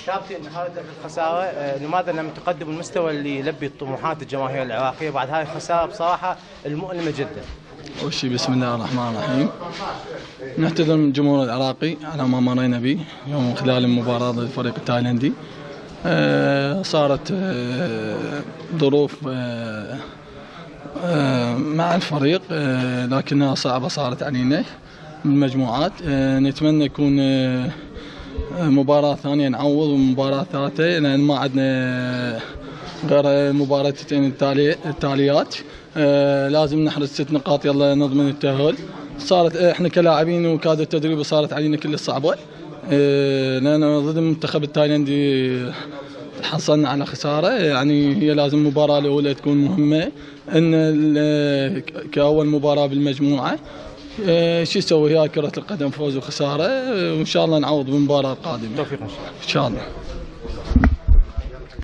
كابتن، هذا الخسارة لماذا لم تقدم المستوى اللي يلبي طموحات الجماهير العراقية بعد هذه الخسارة بصراحة المؤلمة جدا؟ أول شيء بسم الله الرحمن الرحيم، نعتذر من الجمهور العراقي على ما مرينا به يوم خلال المباراة ضد الفريق التايلندي. صارت ظروف مع الفريق لكنها صعبة صارت علينا بالمجموعات. نتمنى يكون مباراة ثانية نعوض ومباراة ثالثة، لأن ما عندنا غير مباراتين التاليات. لازم نحرز 6 نقاط يلا نضمن التأهل. صارت احنا كلاعبين وكادر التدريب صارت علينا كل الصعبة، لأن ضد المنتخب التايلندي حصلنا على خسارة. يعني هي لازم المباراة الأولى تكون مهمة، إن كأول مباراة بالمجموعة. شو يسوي، هي كرة القدم، فوز وخسارة، وإن شاء الله نعوض بالمباراة القادمة. توفيق إن شاء الله. إن شاء الله.